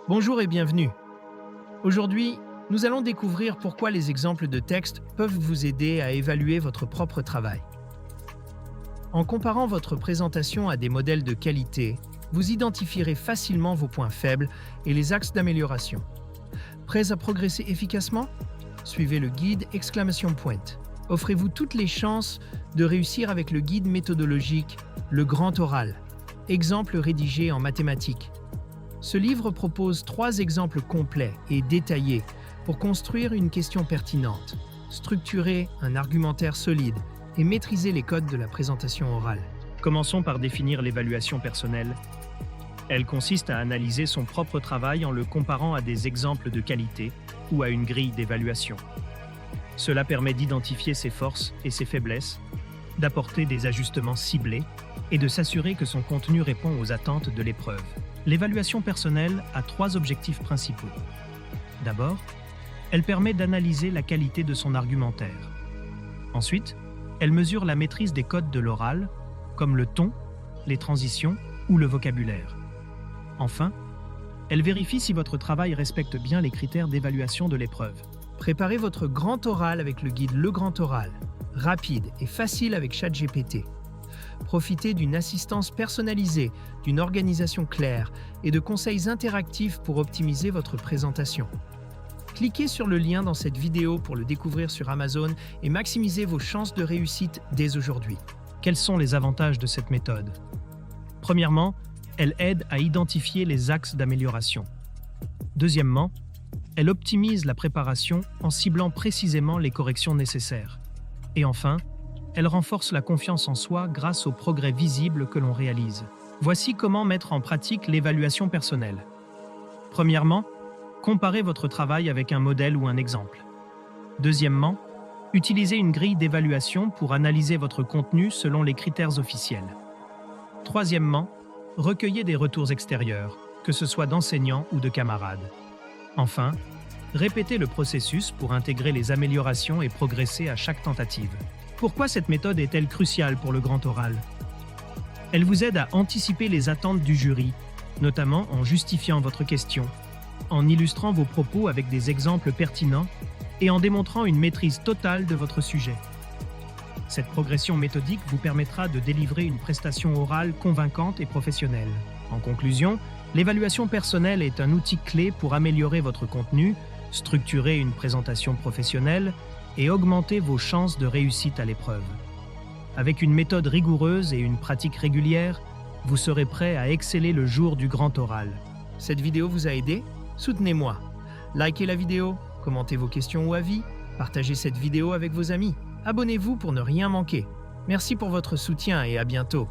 Bonjour et bienvenue. Aujourd'hui, nous allons découvrir pourquoi les exemples de texte peuvent vous aider à évaluer votre propre travail. En comparant votre présentation à des modèles de qualité, vous identifierez facilement vos points faibles et les axes d'amélioration. Prêts à progresser efficacement? Suivez le guide ! Offrez-vous toutes les chances de réussir avec le guide méthodologique Le Grand Oral, exemple rédigé en mathématiques. Ce livre propose 3 exemples complets et détaillés pour construire une question pertinente, structurer un argumentaire solide et maîtriser les codes de la présentation orale. Commençons par définir l'évaluation personnelle. Elle consiste à analyser son propre travail en le comparant à des exemples de qualité ou à une grille d'évaluation. Cela permet d'identifier ses forces et ses faiblesses, d'apporter des ajustements ciblés et de s'assurer que son contenu répond aux attentes de l'épreuve. L'évaluation personnelle a 3 objectifs principaux. D'abord, elle permet d'analyser la qualité de son argumentaire. Ensuite, elle mesure la maîtrise des codes de l'oral, comme le ton, les transitions ou le vocabulaire. Enfin, elle vérifie si votre travail respecte bien les critères d'évaluation de l'épreuve. Préparez votre grand oral avec le guide Le Grand Oral, rapide et facile avec ChatGPT. Profitez d'une assistance personnalisée, d'une organisation claire et de conseils interactifs pour optimiser votre présentation. Cliquez sur le lien dans cette vidéo pour le découvrir sur Amazon et maximisez vos chances de réussite dès aujourd'hui. Quels sont les avantages de cette méthode? Premièrement, elle aide à identifier les axes d'amélioration. Deuxièmement, elle optimise la préparation en ciblant précisément les corrections nécessaires. Et enfin, elle renforce la confiance en soi grâce aux progrès visibles que l'on réalise. Voici comment mettre en pratique l'évaluation personnelle. Premièrement, comparez votre travail avec un modèle ou un exemple. Deuxièmement, utilisez une grille d'évaluation pour analyser votre contenu selon les critères officiels. Troisièmement, recueillez des retours extérieurs, que ce soit d'enseignants ou de camarades. Enfin, répétez le processus pour intégrer les améliorations et progresser à chaque tentative. Pourquoi cette méthode est-elle cruciale pour le grand oral? Elle vous aide à anticiper les attentes du jury, notamment en justifiant votre question, en illustrant vos propos avec des exemples pertinents et en démontrant une maîtrise totale de votre sujet. Cette progression méthodique vous permettra de délivrer une prestation orale convaincante et professionnelle. En conclusion, l'évaluation personnelle est un outil clé pour améliorer votre contenu, structurer une présentation professionnelle et augmenter vos chances de réussite à l'épreuve. Avec une méthode rigoureuse et une pratique régulière, vous serez prêt à exceller le jour du grand oral. Cette vidéo vous a aidé? Soutenez-moi. Likez la vidéo, commentez vos questions ou avis, partagez cette vidéo avec vos amis. Abonnez-vous pour ne rien manquer. Merci pour votre soutien et à bientôt.